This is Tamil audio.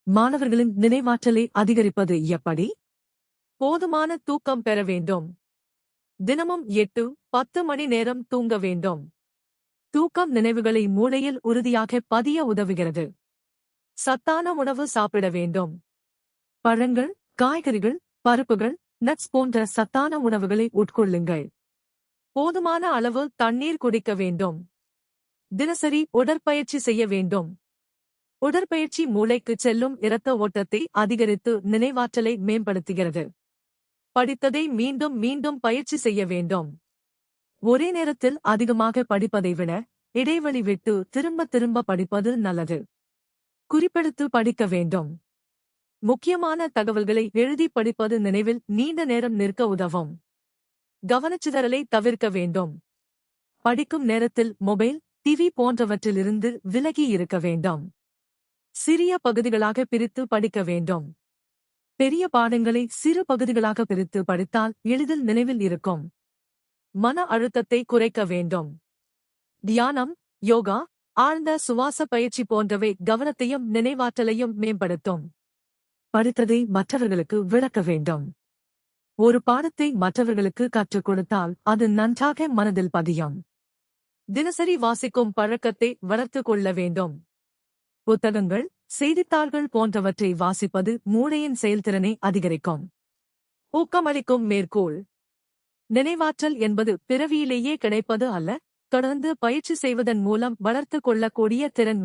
மாணவர்களின் நினைவாற்றலை அதிகரிப்பது எப்படி? போதுமான தூக்கம் பெற வேண்டும். தினமும் 8-10 மணி நேரம் தூங்க வேண்டும். தூக்கம் நினைவுகளை மூளையில் உறுதியாக பதிய உதவுகிறது. சத்தான உணவு சாப்பிட வேண்டும். பழங்கள், காய்கறிகள், பருப்புகள், நட்ஸ் போன்ற சத்தான உணவுகளை உட்கொள்ளுங்கள். போதுமான அளவு தண்ணீர் குடிக்க வேண்டும். தினசரி உடற்பயிற்சி செய்ய வேண்டும். உடற்பயிற்சி மூளைக்கு செல்லும் இரத்த ஓட்டத்தை அதிகரித்து நினைவாற்றலை மேம்படுத்துகிறது. படித்ததை மீண்டும் மீண்டும் பயிற்சி செய்ய வேண்டும். ஒரே நேரத்தில் அதிகமாக படிப்பதை விட இடைவெளி விட்டு திரும்ப திரும்ப படிப்பது நல்லது. குறிப்பெடுத்து படிக்க வேண்டும். முக்கியமான தகவல்களை எழுதி படிப்பது நினைவில் நீண்ட நேரம் நிற்க உதவும். கவனச்சிதறலை தவிர்க்க வேண்டும். படிக்கும் நேரத்தில் மொபைல், டிவி போன்றவற்றிலிருந்து விலகி இருக்க வேண்டும். சிறிய பகுதிகளாக பிரித்து படிக்க வேண்டும். பெரிய பாடங்களை சிறு பகுதிகளாக பிரித்து படித்தால் எளிதில் நினைவில் இருக்கும். மன அழுத்தத்தை குறைக்க வேண்டும். தியானம், யோகா, ஆழ்ந்த சுவாச பயிற்சி போன்றவை கவனத்தையும் நினைவாற்றலையும் மேம்படுத்தும். படித்ததை மற்றவர்களுக்கு விளக்க வேண்டும். ஒரு பாடத்தை மற்றவர்களுக்கு கற்றுக் கொடுத்தால் அது நன்றாக மனதில் பதியும். தினசரி வாசிக்கும் பழக்கத்தை வளர்த்துக் கொள்ள வேண்டும். புத்தகங்கள், செய்தித்தாள்கள் போன்றவற்றை வாசிப்பது மூளையின் செயல்திறனை அதிகரிக்கும். ஊக்கமளிக்கும் மேற்கோள்: நினைவாற்றல் என்பது பிறவியிலேயே கிடைப்பது அல்ல, தொடர்ந்து பயிற்சி செய்வதன் மூலம் வளர்த்துக் கொள்ளக்கூடிய திறன்.